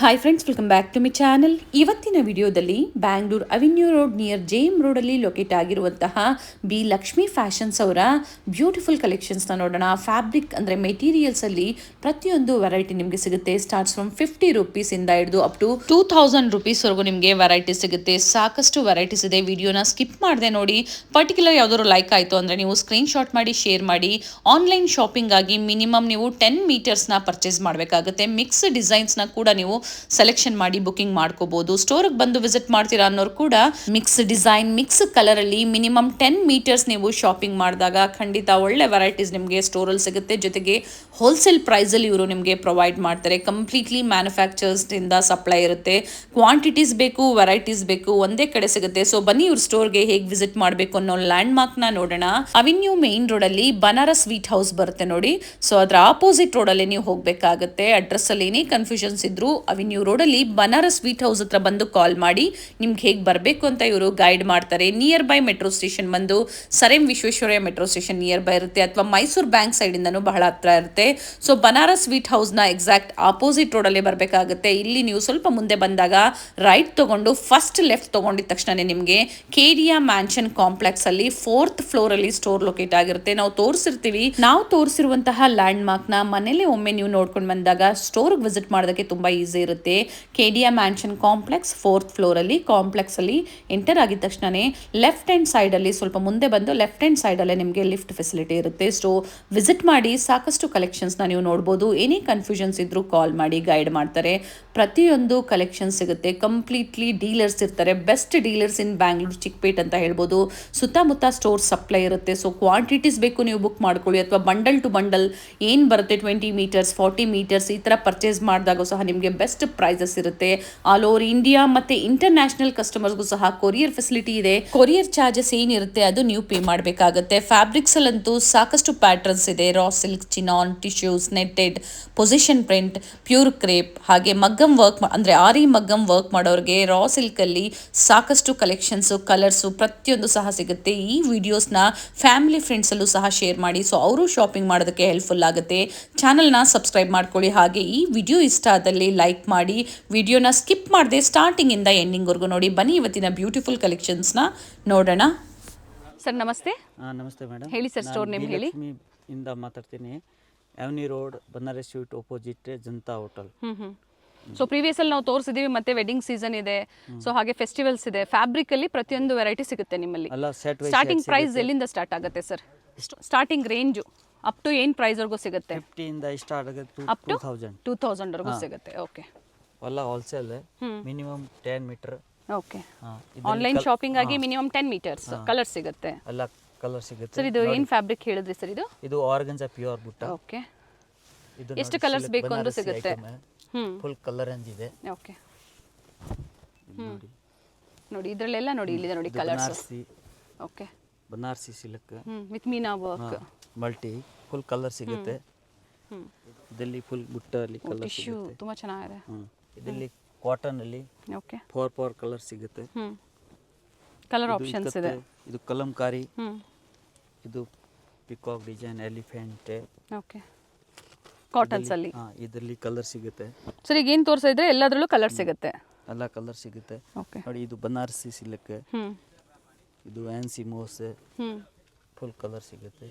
Hi friends, welcome back to my channel. ಇವತ್ತಿನ ವಿಡಿಯೋದಲ್ಲಿ Bangalore avenue road near ಜೇಮ್ ರೋಡಲ್ಲಿ ಲೊಕೇಟ್ ಆಗಿರುವಂತಹ ಬಿ ಲಕ್ಷ್ಮಿ ಫ್ಯಾಷನ್ಸ್ ಅವರ ಬ್ಯೂಟಿಫುಲ್ ಕಲೆಕ್ಷನ್ಸ್ನ ನೋಡೋಣ. ಫ್ಯಾಬ್ರಿಕ್ ಅಂದರೆ ಮೆಟೀರಿಯಲ್ಸಲ್ಲಿ ಪ್ರತಿಯೊಂದು ವೆರೈಟಿ ನಿಮಗೆ ಸಿಗುತ್ತೆ. ಸ್ಟಾರ್ಟ್ಸ್ ಫ್ರಮ್ 50 ರೂಪೀಸಿಂದ ಹಿಡಿದು ಅಪ್ ಟು 2000 ರೂಪೀಸ್ವರೆಗೂ ನಿಮಗೆ ವೆರೈಟಿ ಸಿಗುತ್ತೆ. ಸಾಕಷ್ಟು ವೆರೈಟೀಸ್ ಇದೆ. ವಿಡಿಯೋನ ಸ್ಕಿಪ್ ಮಾಡದೆ ನೋಡಿ. ಪರ್ಟಿಕ್ಯುಲರ್ ಯಾವುದಾದ್ರು ಲೈಕ್ ಆಯಿತು ಅಂದರೆ ನೀವು ಸ್ಕ್ರೀನ್ಶಾಟ್ ಮಾಡಿ ಶೇರ್ ಮಾಡಿ. ಆನ್ಲೈನ್ ಶಾಪಿಂಗ್ ಆಗಿ ಮಿನಿಮಮ್ ನೀವು 10 ಮೀಟರ್ಸ್ನ ಪರ್ಚೇಸ್ ಮಾಡಬೇಕಾಗುತ್ತೆ. ಮಿಕ್ಸ್ ಡಿಸೈನ್ಸ್ನ ಕೂಡ ನೀವು ಸೆಲೆಕ್ಷನ್ ಮಾಡಿ ಬುಕಿಂಗ್ ಮಾಡ್ಕೋಬಹುದು. ಸ್ಟೋರ್ಗೆ ಬಂದು ವಿಸಿಟ್ ಮಾಡ್ತೀರಾ ಅನ್ನೋರು ಕೂಡ ಮಿಕ್ಸ್ ಡಿಸೈನ್, ಮಿಕ್ಸ್ ಕಲರ್ ಅಲ್ಲಿ ಮಿನಿಮಮ್ 10 ಮೀಟರ್ಸ್ ನೀವು ಶಾಪಿಂಗ್ ಮಾಡಿದಾಗ ಖಂಡಿತ ಒಳ್ಳೆ ವೆರೈಟೀಸ್ ನಿಮಗೆ ಸ್ಟೋರಲ್ಲಿ ಸಿಗುತ್ತೆ. ಜೊತೆಗೆ ಹೋಲ್ಸೇಲ್ ಪ್ರೈಸಲ್ಲಿ ಇವರು ನಿಮಗೆ ಪ್ರೊವೈಡ್ ಮಾಡ್ತಾರೆ. ಕಂಪ್ಲೀಟ್ಲಿ ಮ್ಯಾನುಫ್ಯಾಕ್ಚರ್ಸ್ ಇಂದ ಸಪ್ಲೈ ಇರುತ್ತೆ. ಕ್ವಾಂಟಿಟೀಸ್ ಬೇಕು, ವೆರೈಟೀಸ್ ಬೇಕು, ಒಂದೇ ಕಡೆ ಸಿಗುತ್ತೆ. ಸೊ ಬನ್ನಿ ಇವ್ರ ಸ್ಟೋರ್ಗೆ ಹೇಗೆ ವಿಸಿಟ್ ಮಾಡಬೇಕು ಅನ್ನೋ ಲ್ಯಾಂಡ್ ಮಾರ್ಕ್ ನ ನೋಡೋಣ. ಅವೆನ್ಯೂ ಮೇನ್ ರೋಡ್ ಅಲ್ಲಿ ಬನಾರಸ್ ಸ್ವೀಟ್ ಹೌಸ್ ಬರುತ್ತೆ ನೋಡಿ. ಸೊ ಅದರ ಆಪೋಸಿಟ್ ರೋಡ್ ಅಲ್ಲಿ ನೀವು ಹೋಗಬೇಕಾಗುತ್ತೆ. ಅಡ್ರೆಸ್ ಅಲ್ಲಿ ಏನೇ ಕನ್ಫ್ಯೂಷನ್ಸ್ ಇದ್ರು ಅವೆನ್ಯೂ ರೋಡಲ್ಲಿ ಬನಾರಸ್ ಸ್ವೀಟ್ ಹೌಸ್ ಹತ್ರ ಬಂದು ಕಾಲ್ ಮಾಡಿ ನಿಮ್ಗೆ ಹೇಗೆ ಬರಬೇಕು ಅಂತ ಇವರು ಗೈಡ್ ಮಾಡ್ತಾರೆ. ನಿಯರ್ ಬೈ ಮೆಟ್ರೋ ಸ್ಟೇಷನ್ ಬಂದು sir M Visvesvaraya metro station near by ಇರುತ್ತೆ, ಅಥವಾ ಮೈಸೂರು ಬ್ಯಾಂಕ್ ಸೈಡಿಂದನೂ ಬಹಳ ಹತ್ರ ಇರುತ್ತೆ. ಸೊ ಬನಾರಸ್ ಸ್ವೀಟ್ ಹೌಸ್ನ ಎಕ್ಸಾಕ್ಟ್ ಆಪೋಸಿಟ್ ರೋಡಲ್ಲೇ ಬರಬೇಕಾಗುತ್ತೆ. ಇಲ್ಲಿ ನೀವು ಸ್ವಲ್ಪ ಮುಂದೆ ಬಂದಾಗ ರೈಟ್ ತಗೊಂಡು ಫಸ್ಟ್ ಲೆಫ್ಟ್ ತಗೊಂಡಿದ ತಕ್ಷಣ ನಿಮಗೆ ಕೇಡಿಯಾ ಮ್ಯಾನ್ಷನ್ ಕಾಂಪ್ಲೆಕ್ಸ್ ಅಲ್ಲಿ 4th ಫ್ಲೋರ್ ಅಲ್ಲಿ ಸ್ಟೋರ್ ಲೊಕೇಟ್ ಆಗಿರುತ್ತೆ. ನಾವು ತೋರಿಸಿರುವಂತಹ ಲ್ಯಾಂಡ್ ಮಾರ್ಕ್ ನ ಮನೇಲಿ ಒಮ್ಮೆ ನೀವು ನೋಡ್ಕೊಂಡು ಬಂದಾಗ ಸ್ಟೋರ್ಗೆ ವಿಸಿಟ್ ಮಾಡೋದಕ್ಕೆ ತುಂಬಾ ಈಸಿ ಇರುತ್ತೆ. Kedia mansion complex 4th floor ಅಲ್ಲಿ ಕಾಂಪ್ಲೆಕ್ಸ್ ಅಲ್ಲಿ ಎಂಟರ್ ಆಗಿದ ತಕ್ಷಣನೇ ಲೆಫ್ಟ್ ಹ್ಯಾಂಡ್ ಸೈಡ್ ಅಲ್ಲಿ ಸ್ವಲ್ಪ ಮುಂದೆ ಬಂದು ಲೆಫ್ಟ್ ಹ್ಯಾಂಡ್ ಸೈಡ್ ಅಲ್ಲೇ ನಿಮಗೆ ಲಿಫ್ಟ್ ಫೆಸಿಲಿಟಿ ಇರುತ್ತೆ. ಸೊ ವಿಸಿಟ್ ಮಾಡಿ ಸಾಕಷ್ಟು ಕಲೆಕ್ಷನ್ಸ್ ನ ನೀವು ನೋಡಬಹುದು. ಎನಿ ಕನ್ಫ್ಯೂಷನ್ಸ್ ಇದ್ರೂ ಕಾಲ್ ಮಾಡಿ ಗೈಡ್ ಮಾಡ್ತಾರೆ. ಪ್ರತಿಯೊಂದು ಕಲೆಕ್ಷನ್ ಸಿಗುತ್ತೆ. ಕಂಪ್ಲೀಟ್ಲಿ ಡೀಲರ್ಸ್ ಇರ್ತಾರೆ. ಬೆಸ್ಟ್ ಡೀಲರ್ಸ್ ಇನ್ ಬ್ಯಾಂಗ್ಳೂರ್ ಚಿಕ್ಕಪೇಟ್ ಅಂತ ಹೇಳ್ಬೋದು. ಸುತ್ತಮುತ್ತ ಸ್ಟೋರ್ ಸಪ್ಲೈ ಇರುತ್ತೆ. ಸೊ ಕ್ವಾಂಟಿಟೀಸ್ ಬೇಕು ನೀವು ಬುಕ್ ಮಾಡ್ಕೊಳ್ಳಿ, ಅಥವಾ ಬಂಡಲ್ ಟು ಬಂಡಲ್ ಏನು ಬರುತ್ತೆ 20 ಮೀಟರ್ಸ್ 40 ಮೀಟರ್ಸ್ ಈ ಥರ ಪರ್ಚೇಸ್ ಮಾಡಿದಾಗ ಸಹ ನಿಮಗೆ ಬೆಸ್ಟ್ ಪ್ರೈಸಸ್ ಇರುತ್ತೆ. ಆಲ್ ಓವರ್ ಇಂಡಿಯಾ ಮತ್ತೆ ಇಂಟರ್ನ್ಯಾಷನಲ್ ಕಸ್ಟಮರ್ಸ್ಗೂ ಸಹ ಕೊರಿಯರ್ ಫೆಸಿಲಿಟಿ ಇದೆ. ಕೊರಿಯರ್ ಚಾರ್ಜಸ್ ಏನಿರುತ್ತೆ ಅದು ನೀವು ಪೇ ಮಾಡಬೇಕಾಗುತ್ತೆ. ಫ್ಯಾಬ್ರಿಕ್ಸ್ ಅಲ್ಲಂತೂ ಸಾಕಷ್ಟು ಪ್ಯಾಟರ್ನ್ಸ್ ಇದೆ. Raw silk, chinon, tissues, netted, position print, pure crepe, ಹಾಗೆ ಮಗ್ಗಮ್ ವರ್ಕ್ ಅಂದರೆ ಆರಿ ಮಗ್ಗಮ್ ವರ್ಕ್ ಮಾಡೋರಿಗೆ ರಾ ಸಿಲ್ಕ್ ಅಲ್ಲಿ ಸಾಕಷ್ಟು ಕಲೆಕ್ಷನ್ಸ್, ಕಲರ್ಸು ಪ್ರತಿಯೊಂದು ಸಹ ಸಿಗುತ್ತೆ. ಈ ವಿಡಿಯೋಸ್ನ ಫ್ಯಾಮಿಲಿ ಫ್ರೆಂಡ್ಸ್ ಅಲ್ಲೂ ಸಹ ಶೇರ್ ಮಾಡಿ. ಸೊ ಅವರು ಶಾಪಿಂಗ್ ಮಾಡೋದಕ್ಕೆ ಹೆಲ್ಪ್ಫುಲ್ ಆಗುತ್ತೆ. ಚಾನಲ್ನ ಸಬ್ಸ್ಕ್ರೈಬ್ ಮಾಡ್ಕೊಳ್ಳಿ. ಹಾಗೆ ಈ ವಿಡಿಯೋ ಇಷ್ಟ ಆದಲ್ಲಿ ಲೈಕ್ ಮಾಡಿ. ವಿಡಿಯೋನ ಸ್ಕಿಪ್ ಮಾಡದೆ ಸ್ಟಾರ್ಟಿಂಗ್ ಇಂದ ಎಂಡಿಂಗ್ ವರೆಗೂ ನೋಡಿ. ಬನ್ನಿ ಇವತ್ತಿನ ಬ್ಯೂಟಿಫುಲ್ ಕಲೆಕ್ಷನ್ಸ್ನ ನೋಡೋಣ. ಸರ್ ನಮಸ್ತೆ. ನಮಸ್ತೆ ಮೇಡಮ್. ಹೇಳಿ ಸರ್, ಸ್ಟೋರ್ ನೇಮ್ ಹೇಳಿ. ಇಂದ ಮಾತಾಡ್ತೀನಿ. Avenue road Banaras sweet opposite Janata hotel. So previous ಅಲ್ಲಿ ನಾವು ತೋರಿಸಿದೀವಿ, ಮತ್ತೆ ವೆಡ್ಡಿಂಗ್ ಸೀಸನ್ ಇದೆ, ಸೊ ಹಾಗೆ ಫೆಸ್ಟಿವಲ್ಸ್ ಇದೆ. ಫ್ಯಾಬ್ರಿಕ್ ಅಲ್ಲಿ ಪ್ರತಿಯೊಂದು ವೆರೈಟಿ ಸಿಗುತ್ತೆ ನಿಮ್ಮಲ್ಲಿ. ಸ್ಟಾರ್ಟಿಂಗ್ ಪ್ರೈಸ್ ಎಲ್ಲಿಂದ ಸ್ಟಾರ್ಟ್ ಆಗುತ್ತೆ sir? Starting range up to ಏನು ಪ್ರೈಸ್ ವರೆಗೂ ಸಿಗುತ್ತೆ? 50 ಇಂದ ಸ್ಟಾರ್ಟ್ ಆಗುತ್ತೆ ಅಪ್ ಟು 2000 ವರೆಗೂ ಸಿಗುತ್ತೆ. ಓಕೆ, ಎಲ್ಲ wholesale. Minimum 10 meter. Okay, online shopping ಆಗಿ ಮಿನಿಮಮ್ 10 ಮೀಟರ್ಸ್ ಕಲರ್ ಸಿಗುತ್ತೆ. ಎಲ್ಲ ಕಲರ್ ಸಿಗುತ್ತೆ ಸರ್. ಇದು ಏನು ಫ್ಯಾಬ್ರಿಕ್ ಹೇಳಿದ್ರಿ ಸರ್? ಇದು ಆರ್ಗನ್ಜಾ ಪ್ಯೂರ್ ಬುಟ್ಟ. ಓಕೆ, ಎಷ್ಟು ಕಲರ್ಸ್ ಬೇಕು ಅಂದ್ರೂ ಸಿಗುತ್ತೆ. ಫುಲ್ ಕಲರ್ ರೇಂಜ್ ಇದೆ. ಓಕೆ, ನೋಡಿ ಇದರಲ್ಲೆಲ್ಲ ನೋಡಿ, ಇಲ್ಲಿದೆ ನೋಡಿ colours. Okay, Banarasi silk with Meena work, multi full colour ಸಿಗುತ್ತೆ. ಇದರಲ್ಲಿ ಫುಲ್ ಬುಟ್ಟ ಅಲ್ಲಿ ಕಲರ್ ಟಿಶ್ಯೂ ತುಂಬಾ ಚೆನ್ನಾಗಿದೆ. ಇದರಲ್ಲಿ ಕಾಟನ್ ಅಲ್ಲಿ ಓಕೆ 4 ಕಲರ್ ಸಿಗುತ್ತೆ. ಕಲರ್ ಆಪ್ಷನ್ಸ್ ಇದೆ. ಇದು ಕಲಂಕಾರಿ, ಇದು peacock design, elephant. Okay, cottons ಅಲ್ಲಿ ಇದರಲ್ಲಿ ಕಲರ್ ಸಿಗುತ್ತೆ. ಸರ್ ಈಗ ಏನು ತೋರಿಸ್ತಾ ಇದ್ರೆ ಎಲ್ಲದರಲ್ಲೂ ಕಲರ್ ಸಿಗುತ್ತೆ. ಎಲ್ಲ ಕಲರ್ ಸಿಗುತ್ತೆ. ಓಕೆ, ನೋಡಿ ಇದು ಬನಾರಸಿ ಸಿಲ್ಕ್, ಇದು ಆನ್ಸಿ ಮೋಸ್, ಫುಲ್ ಕಲರ್ ಸಿಗುತ್ತೆ.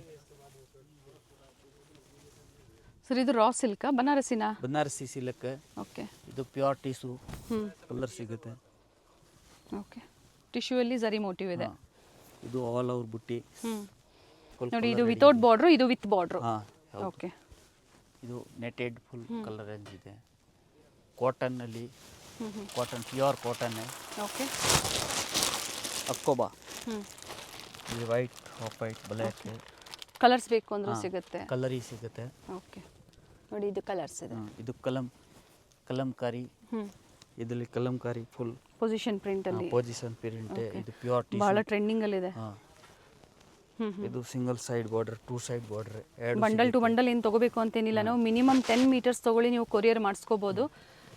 ಸರ್ ಇದು ರಾ ಸಿಲ್ಕ್ ಬನಾರಸಿನಾ? ಬನಾರಸಿ ಸಿಲ್ಕ್. ಓಕೆ, ಇದು ಪ್ಯೂರ್ ಟಿಶ್ಯೂ ಕಲರ್ ಸಿಗುತ್ತೆ. ಓಕೆ, ಟಿಶ್ಯೂ ಅಲ್ಲಿ ಜರಿ ಮೋಟಿವ್ ಇದೆ. ಇದು ಆಲ್ ಓವರ್ ಬುಟ್ಟಿ. ನೋಡಿ ಇದು ವಿತೌಟ್ ಬಾರ್ಡರ್, ಇದು ವಿತ್ ಬಾರ್ಡರ್. ಓಕೆ, ಇದು ನೆಟೆಡ್ ಫುಲ್ ಕಲರ್ ರೇಂಜ್ ಇದೆ. ಕಾಟನ್ ಅಲ್ಲಿ, ಕಾಟನ್ ಪ್ಯೂರ್ ಕಾಟನ್. ಓಕೆ, ಅಕ್ಕೋಬಾ, ಇದು white, of white, black. Colours ಬೇಕು ಅಂದ್ರೂ ಸಿಗುತ್ತೆ. ಕಲರಿ ಸಿಗುತ್ತೆ. ಓಕೆ, ನೋಡಿ ಇದು ಕಲರ್ಸ್ ಇದೆ. ಇದು ಕಲಂಕಾರಿ. ಇದರಲ್ಲಿ ಕಲಂಕಾರಿ ಫುಲ್ ಪೊಸಿಷನ್ ಪ್ರಿಂಟ್ ಅಲ್ಲಿ. Position print. ಇದು ಪ್ಯೂರ್ ಟಿಶ್ಯೂ, ಬಹಳ ಟ್ರೆಂಡಿಂಗ್ ಅಲ್ಲಿ ಇದೆ. ಇದು single side border, 2 side border. Bundle to bundle ಏನು ತಗೋಬೇಕು ಅಂತೇನಿಲ್ಲ. ನಾವು ಮಿನಿಮಮ್ 10 ಮೀಟರ್ಸ್ ತಗೊಳ್ಳಿ, ನೀವು ಕೊರಿಯರ್ ಮಾಡಿಸ್ಕೋಬಹುದು.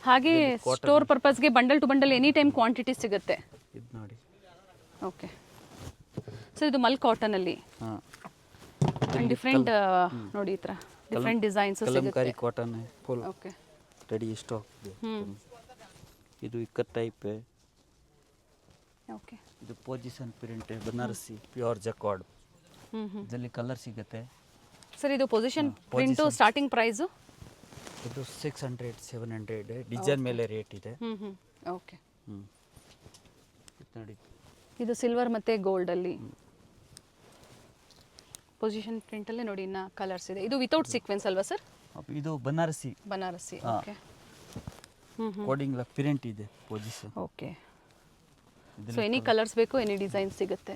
ಹಾಗೆ ಸ್ಟೋರ್ ಪರ್ಪಸ್ಗೆ bundle to bundle any time quantity ಸಿಗುತ್ತೆ. ಇದು ನೋಡಿ. ಓಕೆ, ಸೊ ಇದು ಮಲ್ ಕಾಟನ್ ಅಲ್ಲಿ ಡಿಫ್ರೆಂಟ್ ನೋಡಿ, ಈ ಥರ ಡಿಫ್ರೆಂಟ್ ಡಿಸೈನ್ಸ್ ಸಿಗುತ್ತೆ. Kalamkari cotton full. Okay, ready stock ಇದೆ. ಇದು ಇಕ್ಕತ್ ಟೈಪ್, ಓಕೆ. ಇದು position print Banarasi pure jacquard. ಇದರಲ್ಲಿ ಕಲರ್ ಸಿಗುತ್ತೆ ಸರ್ ಇದು ಪೊಸಿಷನ್ ಪ್ರಿಂಟು ಸ್ಟಾರ್ಟಿಂಗ್ ಪ್ರೈಸು? ಇದು 600 700 ಡಿಸೈನ್ ಮೇಲೆ ರೇಟ್ ಇದೆ. ಓಕೆ. ನೋಡಿ ಇದು ಸಿಲ್ವರ್ ಮತ್ತು ಗೋಲ್ಡಲ್ಲಿ ಪೊಸಿಷನ್ ಪ್ರಿಂಟಲ್ಲೇ ನೋಡಿ ಇನ್ನು ಕಲರ್ಸ್ ಇದೆ. ಇದು ವಿತೌಟ್ ಸೀಕ್ವೆನ್ಸ್ ಅಲ್ವಾ ಸರ್? ಇದು Banarasi Banarasi. Okay. Coding print ಇದೆ position. Okay. So any colours ಬೇಕು, ಎನಿ ಡಿಸೈನ್ ಸಿಗುತ್ತೆ.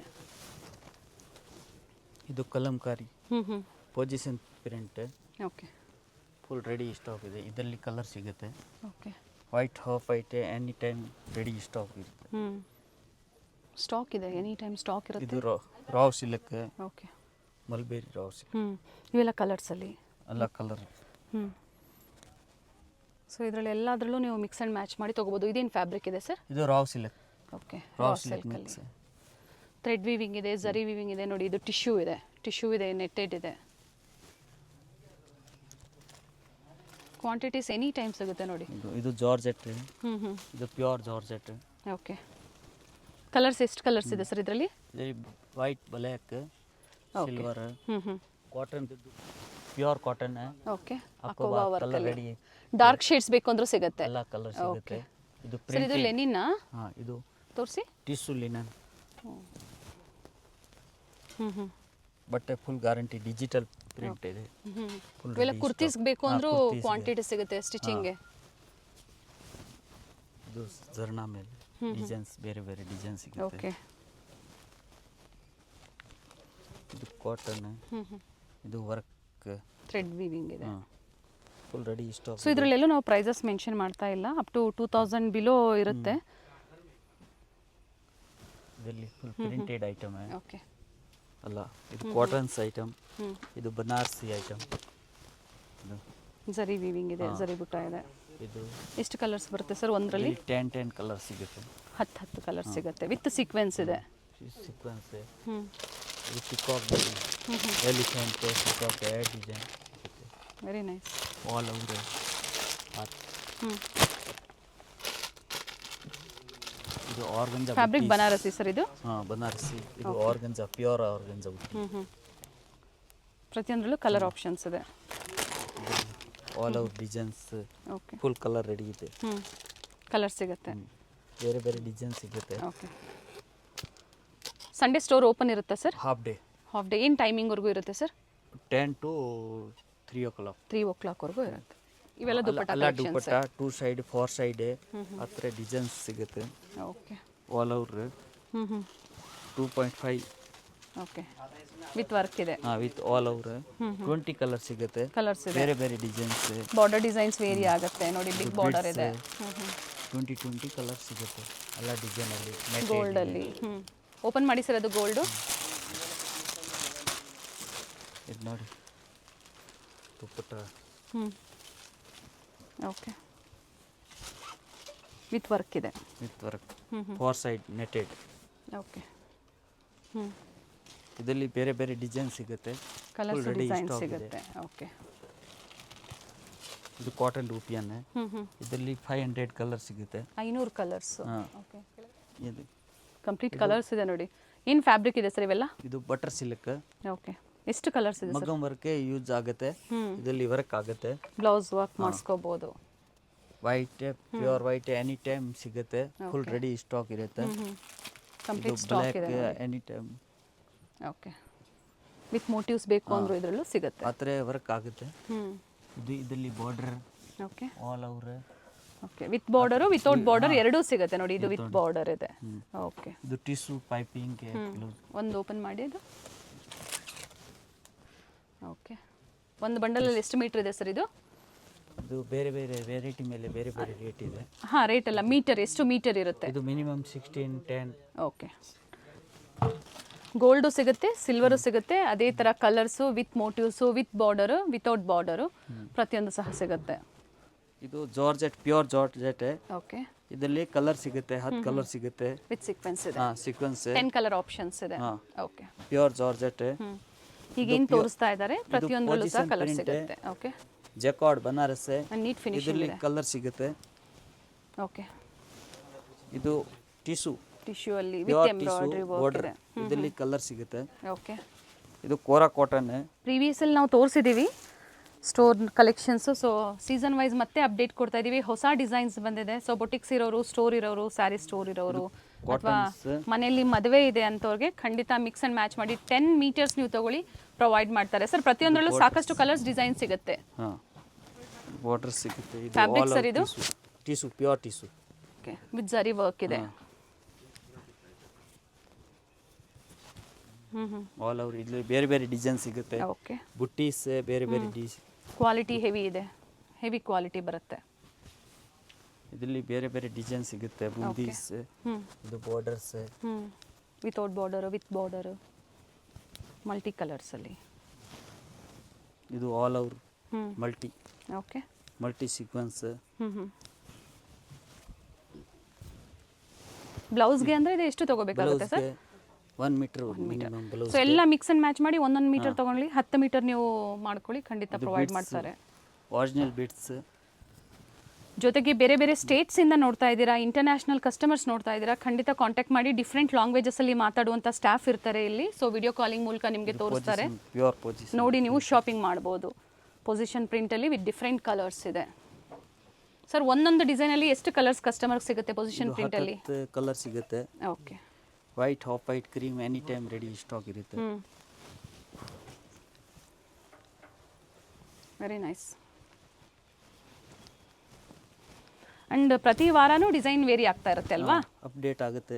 ಇದು Kalamkari position print. Okay. Full ready stock ಇದೆ. ಇದರಲ್ಲಿ ಕಲರ್ ಸಿಗುತ್ತೆ. Okay. White half white any time ready stock ಇರುತ್ತೆ. ಸ್ಟಾಕ್ ಇದೆ, ಎನಿ ಟೈಮ್ ಸ್ಟಾಕ್ ಇರುತ್ತೆ. ಇದು raw silk, okay. Mulberry raw silk. ಇವೆಲ್ಲ ಕಲರ್ಸಲ್ಲಿ ಎಲ್ಲ ಕಲರ್. ಸೊ ಇದರಲ್ಲಿ ಎಲ್ಲದರಲ್ಲೂ ನೀವು ಮಿಕ್ಸ್ ಆ್ಯಂಡ್ ಮ್ಯಾಚ್ ಮಾಡಿ ತೊಗೋಬೋದು. ಇದೇನು ಫ್ಯಾಬ್ರಿಕ್ ಇದೆ ಸರ್? ಇದು raw silk. Okay. Rao silk mix. Thread weaving ಇದೆ, ಜರಿ ವೀವಿಂಗ್ ಇದೆ ನೋಡಿ. ಇದು ಟಿಶ್ಯೂ ಇದೆ, ನೆಟ್ಟೆಡ್ ಇದೆ. ಕ್ವಾಂಟಿಟೀಸ್ ಎನಿ ಟೈಮ್ ಸಿಗುತ್ತೆ ನೋಡಿ. ಇದು ಜಾರ್ಜೆಟ್. ಇದು ಪ್ಯೂರ್ ಜಾರ್ಜೆಟ್. ಓಕೆ. ಕಲರ್ಸ್ ಎಷ್ಟು ಕಲರ್ಸ್ ಇದೆ ಸರ್ ಇದರಲ್ಲಿ? White, black, silver, cotton, pure cotton. Okay. ಅಕೋಬಾ ವರ್ಕ್ ರೆಡಿ. ಡಾರ್ಕ್ ಶೇಡ್ಸ್ ಬೇಕು ಅಂದ್ರೂ ಸಿಗುತ್ತೆ. ಎಲ್ಲ ಕಲರ್ ಸಿಗುತ್ತೆ. ಇದು ಸರ್ ಪ್ರಿಂಟ್. ಇದು ಲೆನಿನ್? ಇದು ತೋರಿಸಿ. Tissue linen. ಬಟ್ಟೆ ಫುಲ್ ಗ್ಯಾರಂಟಿ ಡಿಜಿಟಲ್ ಪ್ರಿಂಟ್ ಇದೆ. ಇವೆಲ್ಲ ಕುರ್ತೀಸ್ ಬೇಕು ಅಂದ್ರೂ ಕ್ವಾಂಟಿಟಿ ಸಿಗುತ್ತೆ ಸ್ಟಿಚಿಂಗ್ಗೆ. ಇದು ಜರ್ನಾ ಮೇಲೆ ಡಿಸೈನ್ಸ್, ಬೇರೆ ಬೇರೆ ಡಿಸೈನ್ ಸಿಗುತ್ತೆ. ಓಕೆ. ಇದು ಕಾಟನ್. ಇದು ವರ್ಕ್, ಥ್ರೆಡ್ ವೀವಿಂಗ್ ಇದೆ. Full ready stock. ಸೊ ಇದರಲ್ಲೆಲ್ಲೂ ನಾವು ಪ್ರೈಸಸ್ ಮೆನ್ಷನ್ ಮಾಡ್ತಾ ಇಲ್ಲ. ಅಪ್ ಟು 2000 ಬಿಲೋ ಇರುತ್ತೆ. ಇದರಲ್ಲಿ ಫುಲ್ ಪ್ರಿಂಟೆಡ್ ಐಟಮ್. ಓಕೆ. ಅಲ್ಲ, ಇದು ಕಾಟನ್ಸ್ ಐಟಮ್. ಇದು ಬನಾರಸಿ ಐಟಮ್. ಜರಿ ವೀವಿಂಗ್ ಇದೆ, ಜರಿ ಬುಟ್ಟ ಇದೆ. ಇದು ಎಷ್ಟು ಕಲರ್ಸ್ ಬರುತ್ತೆ ಸರ್ ಒಂದರಲ್ಲಿ? 10 ಕಲರ್ ಸಿಗುತ್ತೆ. 10 ಕಲರ್ ಸಿಗುತ್ತೆ. ವಿತ್ ಸೀಕ್ವೆನ್ಸ್ ಇದೆ. ಸೀಕ್ವೆನ್ಸ್. ಇದು peacock, elephant, peacock design. Very nice. All over. ಇದು ಆರ್ಗಂಜಾ ಫ್ಯಾಬ್ರಿಕ್ ಬನಾರಸಿ ಸರ್ ಇದು? ಬನಾರಸಿ. ಇದು ಆರ್ಗಂಜಾ, ಪ್ಯೂರ್ ಆರ್ಗಂಜಾ. ಪ್ರತಿಯೊಂದರಲ್ಲೂ ಕಲರ್ ಆಪ್ಷನ್ಸ್ ಇದೆ. All over designs. Okay. Full colour ready ಇದೆ. ಕಲರ್ ಸಿಗುತ್ತೆ. ಬೇರೆ ಬೇರೆ ಡಿಸೈನ್ ಸಿಗುತ್ತೆ. ಓಕೆ. ಸಂಡೇ ಸ್ಟೋರ್ ಓಪನ್ ಇರುತ್ತಾ sir? Half day. Half day. ಏನು ಟೈಮಿಂಗ್ವರೆಗೂ ಇರುತ್ತೆ ಸರ್? 10 to 3 o'clock. 3 o'clock ವರೆಗೂ ಇರುತ್ತೆ. ಇವೆಲ್ಲ ದುಪ್ಪಟ್ಟ ಎಲ್ಲ ದುಪ್ಪಟ್ಟ 2 ಸೈಡ್ 4 ಸೈಡ್ ಆ ಥರ ಡಿಸೈನ್ಸ್ ಸಿಗುತ್ತೆ. Okay. All over 2.5. Okay. With work ಇದೆ. ವಿತ್ ಆಲ್ ಓವರ್ 20 ಕಲರ್ ಸಿಗುತ್ತೆ. ಕಲರ್ಸ್ ಇದೆ. ಬೇರೆ ಬೇರೆ ಡಿಸೈನ್ಸ್. ಬಾರ್ಡರ್ ಡಿಸೈನ್ಸ್ ವೇರಿ ಆಗುತ್ತೆ ನೋಡಿ. ಬಿಗ್ ಬಾರ್ಡರ್ ಇದೆ. 20 ಕಲರ್ ಸಿಗುತ್ತೆ ಎಲ್ಲ ಡಿಸೈನ್ ಅಲ್ಲಿ. ಗೋಲ್ಡ್ ಅಲ್ಲಿ. ಓಪನ್ ಮಾಡಿ ಸರ್ ಅದು ಗೋಲ್ಡು. ಇದು ನೋಡಿ ದುಪ್ಪಟ್ಟ. ಓಕೆ. ವಿತ್ ವರ್ಕ್ ಇದೆ. With work 4 side netted. Okay. ಇದರಲ್ಲಿ ಬೇರೆ ಬೇರೆ ಡಿಸೈನ್ ಸಿಗುತ್ತೆ. ಕಲರ್ಸ್ ಡಿಸೈನ್ ಸಿಗುತ್ತೆ. ಓಕೆ. ಇದು ಕಾಟನ್ ರೂಪಿಯನ್. ಇದರಲ್ಲಿ 500 ಕಲರ್ ಸಿಗುತ್ತೆ. 500 ಕಲರ್ಸ್. ಓಕೆ. ಇದು ಕಂಪ್ಲೀಟ್ ಕಲರ್ಸ್ ಇದೆ ನೋಡಿ. ಏನು ಫ್ಯಾಬ್ರಿಕ್ ಇದೆ ಸರ್ ಇವೆಲ್ಲ? ಇದು ಬಟರ್ ಸಿಲ್ಕ್. ಓಕೆ. ಎಷ್ಟು ಕಲರ್ಸ್ ಇದೆ ಸರ್? ಮಗ್ಗಮ್ ವರ್ಕ್ ಯೂಸ್ ಆಗುತ್ತೆ. ಇದರಲ್ಲಿ ವರ್ಕ್ ಆಗುತ್ತೆ. ಬ್ಲೌಸ್ ವರ್ಕ್ ಮಾಡಿಸ್ಕೋಬಹುದು. White, pure white any time ಸಿಗುತ್ತೆ. ಫುಲ್ ರೆಡಿ ಸ್ಟಾಕ್ ಇರುತ್ತೆ. ಕಂಪ್ಲೀಟ್ ಸ್ಟಾಕ್ ಇದೆ any time. Okay. With motives ಬೇಕು ಅಂದ್ರೂ ಇದರಲ್ಲೂ ಸಿಗುತ್ತೆ. ಆ ಥರ ವರ್ಕ್ ಆಗುತ್ತೆ. ಇದು ಇದರಲ್ಲಿ border. Okay. All over. Okay. With border without border ಎರಡೂ ಸಿಗುತ್ತೆ ನೋಡಿ. ಇದು ವಿತ್ ಬಾರ್ಡರ್ ಇದೆ. ಓಕೆ. ಇದು ಟಿಶ್ಯೂ ಪೈಪಿಂಗ್. ಒಂದು ಓಪನ್ ಮಾಡಿ ಅದು. ಓಕೆ. ಒಂದು ಬಂಡಲಲ್ಲಿ ಎಷ್ಟು ಮೀಟರ್ ಇದೆ ಸರ್ ಇದು? ಇದು ಬೇರೆ ಬೇರೆ ವೆರೈಟಿ ಮೇಲೆ ಬೇರೆ ಬೇರೆ ರೇಟ್ ಇದೆ. ಹಾಂ, ರೇಟ್ ಅಲ್ಲ, ಮೀಟರ್ ಎಷ್ಟು ಮೀಟರ್ ಇರುತ್ತೆ? ಇದು ಮಿನಿಮಮ್ 16 10. ಓಕೆ. ಗೋಲ್ಡು ಸಿಗುತ್ತೆ, ಸಿಲ್ವರು ಸಿಗುತ್ತೆ, ಅದೇ ಥರ colours with motives, with border, without border ಪ್ರತಿಯೊಂದು ಸಹ ಸಿಗುತ್ತೆ. ಇದು ಜಾರ್ಜೆಟ್, ಪ್ಯೂರ್ ಜಾರ್ಜೆಟ್. ಓಕೆ. ಇದರಲ್ಲಿ ಕಲರ್ ಸಿಗುತ್ತೆ, 10 ಕಲರ್ ಸಿಗುತ್ತೆ. ವಿತ್ ಸೀಕ್ವೆನ್ಸ್ ಇದೆ. ಸೀಕ್ವೆನ್ಸ್ 10 ಕಲರ್ ಆಪ್ಷನ್ಸ್ ಇದೆ. ಓಕೆ. Pure georgette. ಈಗ ಏನು ತೋರಿಸ್ತಾ ಇದ್ದಾರೆ ಪ್ರತಿಯೊಂದರಲ್ಲೂ ಸಹ ಕಲರ್ ಸಿಗುತ್ತೆ. Okay. Jacquard Banaras. Neat finish ಇದರಲ್ಲಿ ಕಲರ್ ಸಿಗುತ್ತೆ. ಓಕೆ. ಇದು ಟಿಶ್ಯೂ, ಟಿಶ್ಯೂ ಅಲ್ಲಿ with pure embroidery tissue work border. ಇದೆ. ಇದರಲ್ಲಿ ಕಲರ್ ಸಿಗುತ್ತೆ. ಓಕೆ. ಇದು ಕೋರಾ ಕಾಟನ್. ಪ್ರೀವಿಯಸಲ್ಲಿ ನಾವು ತೋರಿಸಿದ್ದೀವಿ store collections. So season wise ಮತ್ತೆ ಅಪ್ಡೇಟ್ ಕೊಡ್ತಾ ಇದ್ದೀವಿ. ಹೊಸ ಡಿಸೈನ್ಸ್ ಬಂದಿದೆ. ಸೊ ಬೊಟಿಕ್ಸ್ ಇರೋರು, ಸ್ಟೋರ್ ಇರೋರು, ಸ್ಯಾರಿ ಸ್ಟೋರ್ ಇರೋರು, ಅಥವಾ ಮನೆಯಲ್ಲಿ ಮದುವೆ ಇದೆ ಅಂತವ್ರಿಗೆ ಖಂಡಿತ ಮಿಕ್ಸ್ ಆ್ಯಂಡ್ ಮ್ಯಾಚ್ ಮಾಡಿ 10 ಮೀಟರ್ಸ್ ನೀವು ತಗೊಳ್ಳಿ ಪ್ರೊವೈಡ್ ಮಾಡ್ತಾರೆ ಸರ್. ಪ್ರತಿಯೊಂದರಲ್ಲೂ ಸಾಕಷ್ಟು ಕಲರ್ಸ್ ಡಿಸೈನ್ ಸಿಗುತ್ತೆ. ಹಾಂ, ಬಾರ್ಡರ್ ಸಿಗುತ್ತೆ. ಇದು ಫ್ಯಾಬ್ರಿಕ್ ಸರ್ ಇದು tissue, pure tissue. Okay, with zari work ಇದೆ. ಆಲ್ ಓವರ್ ಇಲ್ಲಿ ಬೇರೆ ಬೇರೆ ಡಿಸೈನ್ ಸಿಗುತ್ತೆ. ಓಕೆ, ಬುಟ್ಟೀಸ್ ಬೇರೆ ಬೇರೆ ಡಿಸೈನ್. ಕ್ವಾಲಿಟಿ ಹೆವಿ ಇದೆ, ಹೆವಿ ಕ್ವಾಲಿಟಿ ಬರುತ್ತೆ. ಇದರಲ್ಲಿ ಬೇರೆ ಬೇರೆ ಡಿಸೈನ್ ಸಿಗುತ್ತೆ. ಬುಂದೀಸ್, ಇದು borders. Without border, with border, multi ಕಲರ್ಸಲ್ಲಿ. ಇದು all over multi. Okay, multi sequence. ಬ್ಲೌಸ್ಗೆ ಅಂದರೆ ಇದು ಎಷ್ಟು ತಗೋಬೇಕಾಗುತ್ತೆ ಸರ್? 1 ಮೀಟರ್ ಮಿನಿಮಮ್ ಬ್ಲೌಸ್. ಸೊ ಎಲ್ಲ ಮಿಕ್ಸ್ ಆ್ಯಂಡ್ ಮ್ಯಾಚ್ ಮಾಡಿ 1 ಮೀಟರ್ ತೊಗೊಳ್ಳಿ, 10 ಮೀಟರ್ ನೀವು ಮಾಡ್ಕೊಳ್ಳಿ, ಖಂಡಿತ ಪ್ರೊವೈಡ್ ಮಾಡ್ತಾರೆ. Original bits. ಜೊತೆಗೆ ಬೇರೆ ಬೇರೆ ಸ್ಟೇಟ್ಸಿಂದ ನೋಡ್ತಾ ಇದ್ದೀರಾ, ಇಂಟರ್ನ್ಯಾಷನಲ್ ಕಸ್ಟಮರ್ಸ್ ನೋಡ್ತಾ ಇದ್ದೀರಾ, ಖಂಡಿತ ಕಾಂಟ್ಯಾಕ್ಟ್ ಮಾಡಿ. ಡಿಫ್ರೆಂಟ್ ಲ್ಯಾಂಗ್ವೇಜಸಲ್ಲಿ ಮಾತಾಡುವಂಥ ಸ್ಟಾಫ್ ಇರ್ತಾರೆ ಇಲ್ಲಿ. ಸೊ ವಿಡಿಯೋ ಕಾಲಿಂಗ್ ಮೂಲಕ ನಿಮಗೆ ತೋರಿಸ್ತಾರೆ, ಪ್ಯೂರ್ ಪೊಸಿಷನ್ ನೋಡಿ ನೀವು ಶಾಪಿಂಗ್ ಮಾಡ್ಬೋದು. ಪೊಸಿಷನ್ ಪ್ರಿಂಟಲ್ಲಿ ವಿತ್ ಡಿಫ್ರೆಂಟ್ ಕಲರ್ಸ್ ಇದೆ ಸರ್. ಒಂದೊಂದು ಡಿಸೈನಲ್ಲಿ ಎಷ್ಟು ಕಲರ್ಸ್ ಕಸ್ಟಮರ್ಗೆ ಸಿಗುತ್ತೆ ಪೊಸಿಷನ್ ಪ್ರಿಂಟಲ್ಲಿ? ಕಲರ್ ಸಿಗುತ್ತೆ. Okay, white, half white, cream any time ready stock ಇರುತ್ತೆ. Very nice. ಅಂಡ್ ಪ್ರತಿ ವಾರನೂ ಡಿಸೈನ್ ವೇರಿ ಆಗ್ತಾ ಇರುತ್ತೆ ಅಲ್ವಾ? ಅಪ್ಡೇಟ್ ಆಗುತ್ತೆ.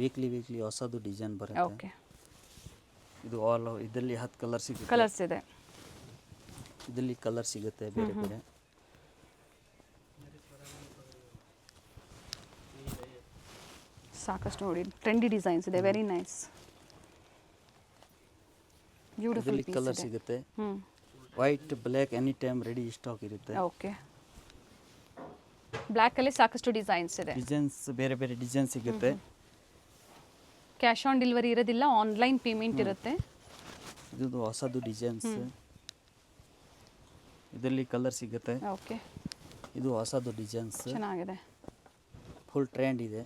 ವೀಕ್ಲಿ ಹೊಸದು ಡಿಸೈನ್ ಬರುತ್ತೆ. ಓಕೆ, ಇದು ಆಲ್ ಇದರಲ್ಲಿ 10 ಕಲರ್ ಸಿಗುತ್ತೆ. ಕಲರ್ಸ್ ಇದೆ. ಇದರಲ್ಲಿ ಕಲರ್ ಸಿಗುತ್ತೆ ಬೇರೆ ಬೇರೆ. ಸಾಕಷ್ಟು ನೋಡಿ ಟ್ರೆಂಡಿ ಡಿಸೈನ್ಸ್ ಇದೆ. ವೆರಿ ನೈಸ್, ಬ್ಯೂಟಿಫುಲ್ ಇದರಲ್ಲಿ ಕಲರ್ ಸಿಗುತ್ತೆ. White, black any time ready stock ಇರುತ್ತೆ. ಓಕೆ, ಬ್ಲ್ಯಾಕ್ ಅಲ್ಲಿ ಸಾಕಷ್ಟು ಡಿಸೈನ್ಸ್ ಇದೆ. ಡಿಸೈನ್ಸ್ ಬೇರೆ ಬೇರೆ ಡಿಸೈನ್ ಸಿಗುತ್ತೆ. ಕ್ಯಾಶ್ ಆನ್ ಡೆಲಿವರಿ ಇರೋದಿಲ್ಲ, ಆನ್ಲೈನ್ ಪೇಮೆಂಟ್ ಇರುತ್ತೆ. ಇದು ಹೊಸದು ಡಿಸೈನ್ಸ್. ಇದರಲ್ಲಿ ಕಲರ್ ಸಿಗುತ್ತೆ. ಓಕೆ, ಇದು ಹೊಸದು ಡಿಸೈನ್ಸ್, ಚೆನ್ನಾಗಿದೆ, ಫುಲ್ ಟ್ರೆಂಡ್ ಇದೆ.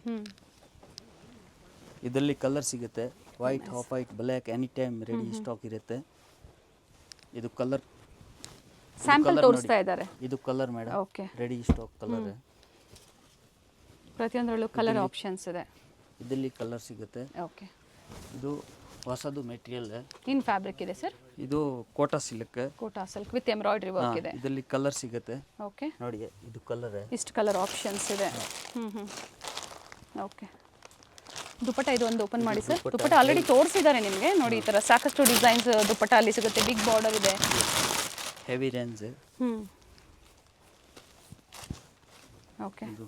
ಇದರಲ್ಲಿ ಕಲರ್ ಸಿಗುತ್ತೆ. White, half white, black any time ready stock ಇರುತ್ತೆ. ಇದು ಕಲರ್ ಸ್ಯಾಂಪಲ್ ತೋರಿಸ್ತಾ ಇದ್ದಾರೆ. ಇದು colour madam, okay, ready stock colour. ಪ್ರತಿಯೊಂದರಲ್ಲೂ ಕಲರ್ ಆಪ್ಷನ್ಸ್ ಇದೆ. ಇದರಲ್ಲಿ ಕಲರ್ ಸಿಗುತ್ತೆ. ಓಕೆ, ಇದು ಹೊಸದು ಮೆಟೀರಿಯಲ್. ಇನ್ ಫ್ಯಾಬ್ರಿಕ್ ಇದೆ ಸರ್? ಇದು Kota silk. Kota silk with embroidery work ಇದೆ. ಇದರಲ್ಲಿ ಕಲರ್ ಸಿಗುತ್ತೆ. ಓಕೆ, ನೋಡಿ ಇದು ಕಲರ್. ಇಷ್ಟು ಕಲರ್ ಆಪ್ಷನ್ಸ್ ಇದೆ. ಓಕೆ, ದುಪ್ಪಟ್ಟ ಇದು ಒಂದು ಓಪನ್ ಮಾಡಿ ಸರ್. ದುಪ್ಪಟ್ಟ ಆಲ್ರೆಡಿ ತೋರಿಸಿದ್ದಾರೆ ನಿಮಗೆ. ನೋಡಿ ಈ ಥರ ಸಾಕಷ್ಟು ಡಿಸೈನ್ಸ್ ದುಪ್ಪಟ್ಟ ಅಲ್ಲಿ ಸಿಗುತ್ತೆ. ಬಿಗ್ ಬಾರ್ಡರ್ ಇದೆ, ಹೆವಿ ರೇಂಜ್. ಓಕೆ, ಇದು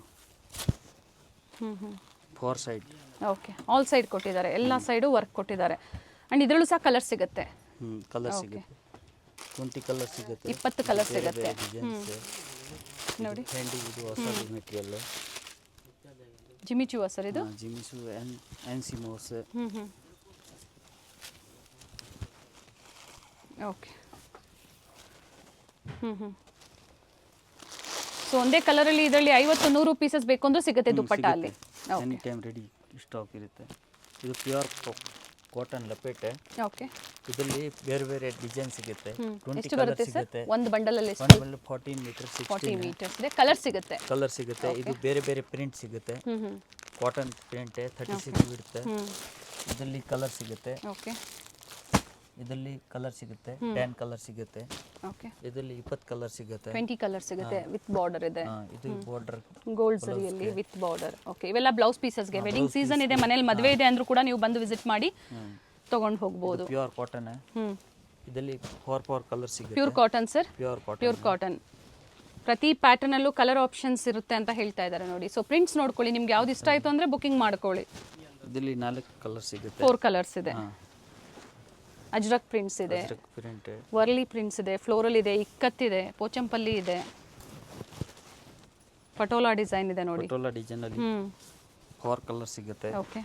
4 ಸೈಡ್. ಓಕೆ, ಆಲ್ ಸೈಡ್ ಕೊಟ್ಟಿದ್ದಾರೆ, ಎಲ್ಲ ಸೈಡು ವರ್ಕ್ ಕೊಟ್ಟಿದ್ದಾರೆ. ಆ್ಯಂಡ್ ಇದರಲ್ಲೂ ಸಹ ಕಲರ್ ಸಿಗುತ್ತೆ. ಕಲರ್ ಸಿಗುತ್ತೆ. 20 ಕಲರ್ ಸಿಗುತ್ತೆ. 20 ಕಲರ್ ಸಿಗುತ್ತೆ. ನೋಡಿ ಇದು ಹೊಸದು ಮೆಟೀರಿಯಲ್. ಜಿಮಿಚುವ ಸರ್ ಇದು? ಜಿಮಿಚು, ಎನ್ಸಿಮೋಸ್. ಓಕೆ, ಸೊ ಒಂದೇ ಕಲರಲ್ಲಿ ಇದರಲ್ಲಿ 50-100 ಪೀಸಸ್ ಬೇಕು ಅಂದ್ರೂ ಸಿಗುತ್ತೆ ದುಪ್ಪಟ್ಟ ಅಲ್ಲಿ. ಎನಿ ಟೈಮ್ ರೆಡಿ ಸ್ಟಾಕ್ ಇರುತ್ತೆ. ಇದು ಪ್ಯೂರ್ ಕಾಟನ್ ಲಪೇಟೆ. ಓಕೆ, ಇದರಲ್ಲಿ ಬೇರೆ ಬೇರೆ ಡಿಸೈನ್ ಸಿಗುತ್ತೆ. 20 ಎಷ್ಟು ಕಲರ್ ಬರುತ್ತೆ ಸರ್ ಸಿಗುತ್ತೆ. ಒಂದು ಬಂಡಲಲ್ಲಿ? 14 ಮೀಟರ್ 40 ಮೀಟರ್ಸ್ ಇದೆ. ಕಲರ್ ಸಿಗುತ್ತೆ. ಕಲರ್ ಸಿಗುತ್ತೆ. ಇದು ಬೇರೆ ಬೇರೆ ಪ್ರಿಂಟ್ ಸಿಗುತ್ತೆ. ಕಾಟನ್ ಪ್ರಿಂಟ್ 36 ಬಿಡುತ್ತೆ. ಇದರಲ್ಲಿ ಕಲರ್ ಸಿಗುತ್ತೆ. ಓಕೆ, ಇದರಲ್ಲಿ ಕಲರ್ ಸಿಗುತ್ತೆ. 10 ಕಲರ್ ಸಿಗುತ್ತೆ. ಓಕೆ, ಇದರಲ್ಲಿ 20 ಕಲರ್ ಸಿಗುತ್ತೆ. 20 ಕಲರ್ ಸಿಗುತ್ತೆ. ವಿತ್ ಬಾರ್ಡರ್ ಇದೆ. ಇದು ಬಾರ್ಡರ್ ಗೋಲ್ಡ್ ಸರಿಯಲ್ಲಿ ವಿತ್ ಬಾರ್ಡರ್. ಓಕೆ, ಇವೆಲ್ಲ ಬ್ಲೌಸ್ ಪೀಸಸ್ಗೆ. ವೆಡ್ಡಿಂಗ್ ಸೀಸನ್ ಇದೆ, ಮನೇಲಿ ಮದುವೆ ಇದೆ ಅಂದ್ರೂ ಕೂಡ ನೀವು ಬಂದು ವಿಸಿಟ್ ಮಾಡಿ ತಗೊಂಡು ಹೋಗ್ಬೋದು. Pure cotton. ಇದರಲ್ಲಿ 4 ಕಲರ್ ಸಿಗುತ್ತೆ. Pure cotton sir? Pure cotton. ಪ್ರತಿ ಪ್ಯಾಟರ್ನಲ್ಲೂ ಕಲರ್ ಆಪ್ಷನ್ಸ್ ಇರುತ್ತೆ ಅಂತ ಹೇಳ್ತಾ ಇದ್ದಾರೆ ನೋಡಿ. ಸೊ ಪ್ರಿಂಟ್ಸ್ ನೋಡ್ಕೊಳ್ಳಿ, ನಿಮ್ಗೆ ಯಾವ್ದು ಇಷ್ಟ ಆಯಿತು ಅಂದರೆ ಬುಕಿಂಗ್ ಮಾಡ್ಕೊಳ್ಳಿ. ಇದರಲ್ಲಿ 4 ಕಲರ್ ಸಿಗುತ್ತೆ. 4 ಕಲರ್ಸ್ ಇದೆ. ಅಜ್ರಕ್ ಪ್ರಿಂಟ್ಸ್ ಇದೆ, ವರ್ಲಿ ಪ್ರಿಂಟ್ಸ್ ಇದೆ, ಫ್ಲೋರಲ್ ಇದೆ, ಇಕ್ಕತ್ತಿದೆ, ಪೋಚಂಪಲ್ಲಿ ಇದೆ, ಪಟೋಲಾ ಡಿಸೈನ್ ಇದೆ ನೋಡಿ. ಪಟೋಲಾ ಡಿಸೈನ್ ಅಲ್ಲಿ 4 ಕಲರ್ ಸಿಗುತ್ತೆ. ಓಕೆ,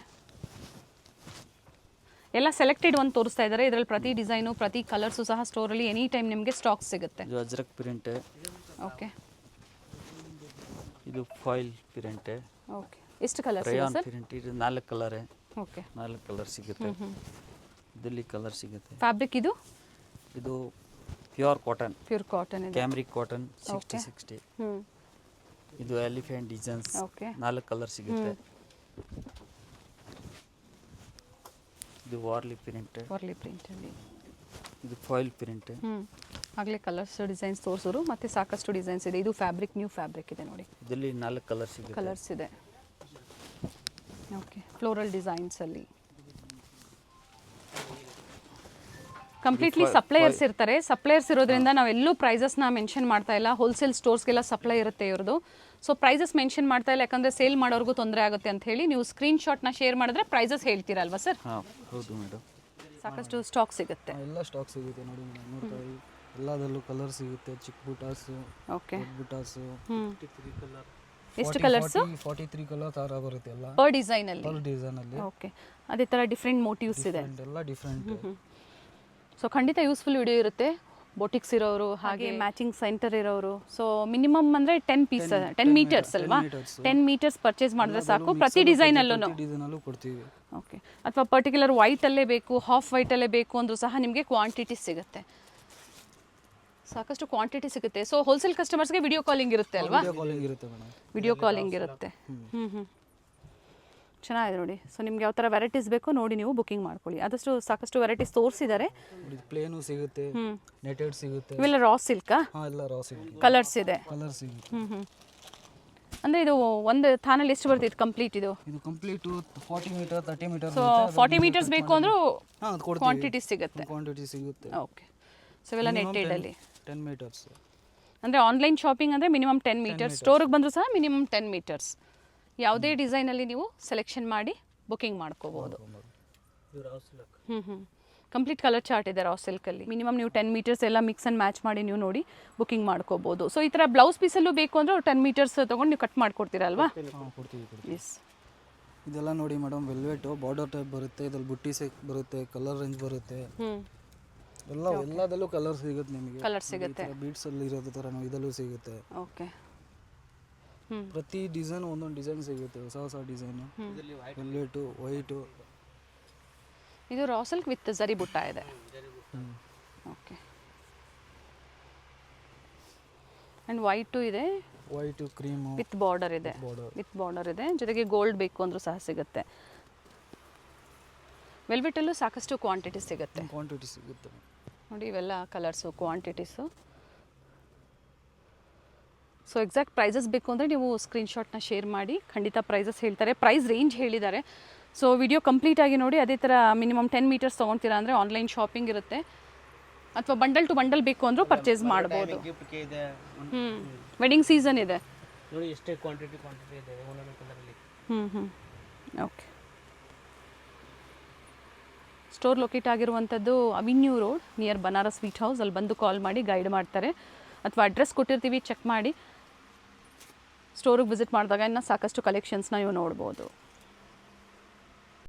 ಎಲ್ಲ ಸೆಲೆಕ್ಟೆಡ್ ಒಂದು ತೋರಿಸ್ತಾ ಇದ್ದಾರೆ. ಇದರಲ್ಲಿ ಪ್ರತಿ ಡಿಸೈನು ಪ್ರತಿ ಕಲರ್ಸು ಸಹ ಸ್ಟೋರಲ್ಲಿ ಎನಿ ಟೈಮ್ ನಿಮಗೆ ಸ್ಟಾಕ್ ಸಿಗುತ್ತೆ. ಇದು ಅಜ್ರಕ್ ಪ್ರಿಂಟ್. ಓಕೆ, ಇದು ಫಾಯಿಲ್ ಪ್ರಿಂಟ್. ಓಕೆ, ಎಷ್ಟು ಕಲರ್ಸ್ ಇದೆ ರಯಾನ್ ಸರ್? ಪ್ರಿಂಟ್ ಇದು 4 ಕಲರೇ, ಓಕೆ. 4 ಕಲರ್ ಸಿಗುತ್ತೆ. ಇದರಲ್ಲಿ ಕಲರ್ ಸಿಗುತ್ತೆ. ಫ್ಯಾಬ್ರಿಕ್ ಇದು ಇದು ಪ್ಯೂರ್ ಕಾಟನ್, ಪ್ಯೂರ್ ಕಾಟನ್ ಇದೆ. ಕ್ಯಾಮ್ರಿಕ್ ಕಾಟನ್ 60 ಹ್ಞೂ. ಇದು ಎಲಿಫೆಂಟ್ ಡಿಸೈನ್ಸ್, ಓಕೆ. 4 ಕಲರ್ ಸಿಗುತ್ತೆ. ಇದು ವಾರ್ಲಿ ಪ್ರಿಂಟ್, ವರ್ಲಿ ಪ್ರಿಂಟಲ್ಲಿ. ಇದು ಫಾಯಿಲ್ ಪ್ರಿಂಟ್. ಆಗಲೇ ಕಲರ್ಸ್ ಡಿಸೈನ್ಸ್ ತೋರಿಸೋರು, ಮತ್ತು ಸಾಕಷ್ಟು ಡಿಸೈನ್ಸ್ ಇದೆ. ಇದು ಫ್ಯಾಬ್ರಿಕ್, ನ್ಯೂ ಫ್ಯಾಬ್ರಿಕ್ ಇದೆ ನೋಡಿ. ಇದರಲ್ಲಿ 4 ಕಲರ್ ಸಿಗುತ್ತೆ. ಕಲರ್ಸ್ ಇದೆ. ಓಕೆ. ಫ್ಲೋರಲ್ ಡಿಸೈನ್ಸಲ್ಲಿ ಕಂಪ್ಲೀಟ್ಲಿ ಸಪ್ಲೈಯರ್ಸ್ ಇರ್ತಾರೆ. ಸಪ್ಲೈಯರ್ಸ್ ಇರೋದ್ರಿಂದ ನಾವೆಲ್ಲೂ ಪ್ರೈಸಸ್ನ ಮೆನ್ಷನ್ ಮಾಡ್ತಾ ಇಲ್ಲ. ಹೋಲ್ಸೇಲ್ ಸ್ಟೋರ್ಸ್ಗೆಲ್ಲ ಸಪ್ಲೈ ಇರುತ್ತೆ ಇವ್ರದ್ದು. ಸೊ ಪ್ರೈಸಸ್ ಮೆನ್ಷನ್ ಮಾಡ್ತಾ ಇಲ್ಲ, ಯಾಕಂದರೆ ಸೇಲ್ ಮಾಡೋರ್ಗೂ ತೊಂದರೆ ಆಗುತ್ತೆ ಅಂತ ಹೇಳಿ. ನೀವು ಸ್ಕ್ರೀನ್ಶಾಟ್ನ ಶೇರ್ ಮಾಡಿದ್ರೆ ಪ್ರೈಸಸ್ ಹೇಳ್ತೀರಲ್ವಾ ಸರ್? ಹಾಂ ಹೌದು ಮೇಡಮ್. ಸಾಕಷ್ಟು ಸ್ಟಾಕ್ ಸಿಗುತ್ತೆ. ಎಲ್ಲ ಸ್ಟಾಕ್ ಸಿಗುತ್ತೆ ನೋಡಿ ಮೇಡಮ್, ನೋಡ್ತಾ ಇರಿ. ಎಲ್ಲದರಲ್ಲೂ ಕಲರ್ ಸಿಗುತ್ತೆ. ಚಿಕ್ಕ ಬುಟಾಸು, ಓಕೆ. ದೊಡ್ಡ ಬುಟಾಸು. ಎಷ್ಟು ಕಲರ್ಸು? 43 ಕಲರ್ ಥರ ಬರುತ್ತೆ ಎಲ್ಲ ಪರ್ ಡಿಸೈನಲ್ಲಿ. ಪರ್ ಡಿಸೈನಲ್ಲಿ. ಓಕೆ. ಅದೇ ಥರ ಡಿಫ್ರೆಂಟ್ ಮೋಟಿವ್ಸ್ ಇದೆ. ಎಲ್ಲ ಡಿಫ್ರೆಂಟ್. ಸೊ ಖಂಡಿತ ಯೂಸ್ಫುಲ್ ವಿಡಿಯೋ ಇರುತ್ತೆ. ಬೊಟಿಕ್ಸ್ ಇರೋರು, ಹಾಗೆ ಮ್ಯಾಚಿಂಗ್ ಸೆಂಟರ್ ಇರೋರು. ಸೊ ಮಿನಿಮಮ್ ಅಂದರೆ 10 ಮೀಟರ್ಸ್ ಅಲ್ವಾ? 10 ಮೀಟರ್ಸ್ ಪರ್ಚೇಸ್ ಮಾಡಿದ್ರೆ ಸಾಕು. ಪ್ರತಿ ಡಿಸೈನಲ್ಲೂ ಕೊಡ್ತೀವಿ. ಓಕೆ. ಅಥವಾ ಪರ್ಟಿಕ್ಯುಲರ್ ವೈಟಲ್ಲೇ ಬೇಕು, ಹಾಫ್ ವೈಟಲ್ಲೇ ಬೇಕು ಅಂದರೂ ಸಹ ನಿಮಗೆ ಕ್ವಾಂಟಿಟಿ ಸಿಗುತ್ತೆ. ಸಾಕಷ್ಟು ಕ್ವಾಂಟಿಟಿ ಸಿಗುತ್ತೆ. ಸೊ ಹೋಲ್ಸೇಲ್ ಕಸ್ಟಮರ್ಸ್ಗೆ ವಿಡಿಯೋ ಕಾಲಿಂಗ್ ಇರುತ್ತೆ ಅಲ್ವಾ? ವಿಡಿಯೋ ಕಾಲಿಂಗ್ ಇರುತ್ತೆ ಮೇಡಮ್. ವಿಡಿಯೋ ಕಾಲಿಂಗ್ ಇರುತ್ತೆ. ಚೆನ್ನಾಗಿದೆ ನೋಡಿ. ಸೊ ನಿಮ್ಗೆ ಯಾವ ಥರ ವೆರೈಟೀಸ್ ಬೇಕೋ ನೋಡಿ ನೀವು ಬುಕಿಂಗ್ ಮಾಡ್ಕೊಳ್ಳಿ. ಆದಷ್ಟು ಸಾಕಷ್ಟು ವೆರೈಟೀಸ್ ತೋರಿಸಿದ್ದಾರೆ. ಪ್ಲೇನು ಸಿಗುತ್ತೆ, ನೆಟೆಡ್ ಸಿಗುತ್ತೆ. ಇವೆಲ್ಲ ರಾ ಸಿಲ್ಕಾ? ಹಾಂ, ಎಲ್ಲ ರಾ ಸಿಗುತ್ತೆ. ಕಲರ್ಸ್ ಇದೆ. ಕಲರ್ ಸಿಗುತ್ತೆ. ಅಂದರೆ ಇದು ಒಂದು ಥಾನಲ್ಲಿ ಎಷ್ಟು ಬರ್ತಿತ್ತು ಕಂಪ್ಲೀಟ್? ಇದು complete 40 meter 30 meter. So 40 meters ಬೇಕು ಅಂದರೂ ಹಾಂ, ಅದು ಕೊಡ್ತೀವಿ. ಕ್ವಾಂಟಿಟಿ ಸಿಗುತ್ತೆ. ಕ್ವಾಂಟಿಟಿ ಸಿಗುತ್ತೆ. ಓಕೆ. ಸೊ ಇವೆಲ್ಲ ನೆಟ್ಟೆಡಲ್ಲಿ 10 ಮೀಟರ್ಸ್. ಅಂದರೆ ಆನ್ಲೈನ್ ಶಾಪಿಂಗ್ ಅಂದರೆ ಮಿನಿಮಮ್ 10 ಮೀಟರ್ಸ್. ಸ್ಟೋರಿಗೆ ಬಂದರೂ ಸಹ ಮಿನಿಮಮ್ 10 ಮೀಟರ್ಸ್. ಯಾವುದೇ ಡಿಸೈನಲ್ಲಿ ನೀವು ಸೆಲೆಕ್ಷನ್ ಮಾಡಿ ಬುಕಿಂಗ್ ಮಾಡ್ಕೋಬೋದು. ಕಂಪ್ಲೀಟ್ ಕಲರ್ ಚಾರ್ಟ್ ಇದೆ ರಾ ಸಿಲ್ಕಲ್ಲಿ. ಮಿನಿಮಮ್ ನೀವು 10 ಮೀಟರ್ಸ್ ಎಲ್ಲ ಮಿಕ್ಸ್ ಆ್ಯಂಡ್ ಮ್ಯಾಚ್ ಮಾಡಿ ನೀವು ನೋಡಿ ಬುಕಿಂಗ್ ಮಾಡ್ಕೋಬೋದು. ಸೊ ಈ ಥರ ಬ್ಲೌಸ್ ಪೀಸಲ್ಲೂ ಬೇಕು ಅಂದರೆ 10 ಮೀಟರ್ಸ್ ತೊಗೊಂಡು ನೀವು ಕಟ್ ಮಾಡ್ಕೊಡ್ತೀರಲ್ವಾ? ಹಾಂ, ಕೊಡ್ತೀವಿ. ಎಸ್. ಇದೆಲ್ಲ ನೋಡಿ ಮೇಡಮ್, ವೆಲ್ವೆಟು ಬಾರ್ಡರ್ ಟೈಪ್ ಬರುತ್ತೆ. ಇದ್ರಲ್ಲಿ ಬುಟ್ಟಿ ಬರುತ್ತೆ, ಕಲರ್ ರೇಂಜ್ ಬರುತ್ತೆ. ಎಲ್ಲದಲ್ಲೂ ಕಲರ್ ಸಿಗುತ್ತೆ ನಿಮಗೆ. ಕಲರ್ ಸಿಗುತ್ತೆ. ಬೀಡ್ಸ್ ಅಲ್ಲಿ ಇರೋದು ಥರ ಇದಲ್ಲೂ ಸಿಗುತ್ತೆ. ಓಕೆ. ಪ್ರತಿ ಡಿಸೈನ್ ಒಂದೊಂದು ಡಿಸೈನ್ ಸಿಗುತ್ತೆ, ಹೊಸ ಹೊಸ ಡಿಸೈನು. Velvet, white. ಇದು ರಾ ಸಿಲ್ಕ್ ವಿತ್ ಜರಿ ಬುಟ್ಟ ಇದೆ. ಓಕೆ. ಆ್ಯಂಡ್ ವೈಟು ಇದೆ, ವೈಟು ಕ್ರೀಮು ವಿತ್ ಬಾರ್ಡರ್ ಇದೆ. ವಿತ್ ಬಾರ್ಡರ್ ಇದೆ, ಜೊತೆಗೆ ಗೋಲ್ಡ್ ಬೇಕು ಅಂದರೂ ಸಹ ಸಿಗುತ್ತೆ. ವೆಲ್ವೆಟಲ್ಲೂ ಸಾಕಷ್ಟು ಕ್ವಾಂಟಿಟಿ ಸಿಗುತ್ತೆ. ಕ್ವಾಂಟಿಟಿ ಸಿಗುತ್ತೆ ನೋಡಿ. ಇವೆಲ್ಲ colours, quantities. So exact prices ಬೇಕು ಅಂದರೆ ನೀವು ಸ್ಕ್ರೀನ್ಶಾಟ್ನ ಶೇರ್ ಮಾಡಿ, ಖಂಡಿತ ಪ್ರೈಸಸ್ ಹೇಳ್ತಾರೆ. ಪ್ರೈಸ್ ರೇಂಜ್ ಹೇಳಿದ್ದಾರೆ. ಸೊ ವಿಡಿಯೋ ಕಂಪ್ಲೀಟಾಗಿ ನೋಡಿ. ಅದೇ ಥರ ಮಿನಿಮಮ್ 10 ಮೀಟರ್ಸ್ ತೊಗೊಳ್ತೀರಾ ಅಂದರೆ ಆನ್ಲೈನ್ ಶಾಪಿಂಗ್ ಇರುತ್ತೆ, ಅಥವಾ ಬಂಡಲ್ ಟು ಬಂಡಲ್ ಬೇಕು ಅಂದರೂ ಪರ್ಚೇಸ್ ಮಾಡ್ಬೋದು. ವೆಡ್ಡಿಂಗ್ ಸೀಸನ್ ಇದೆ ನೋಡಿ, ಎಷ್ಟೇ ಕ್ವಾಂಟಿಟಿ ಇದೆ ಒಂದೊಂದು ಕಲರಲ್ಲಿ. ಓಕೆ. ಸ್ಟೋರ್ ಲೊಕೇಟ್ ಆಗಿರುವಂಥದ್ದು avenue road near Banaras sweet house. ಅಲ್ಲಿ ಬಂದು ಕಾಲ್ ಮಾಡಿ ಗೈಡ್ ಮಾಡ್ತಾರೆ, ಅಥವಾ ಅಡ್ರೆಸ್ ಕೊಟ್ಟಿರ್ತೀವಿ, ಚೆಕ್ ಮಾಡಿ ಸ್ಟೋರಿಗೆ ವಿಸಿಟ್ ಮಾಡಿದಾಗ ಇನ್ನು ಸಾಕಷ್ಟು ಕಲೆಕ್ಷನ್ಸ್ನ ನೀವು ನೋಡ್ಬೋದು.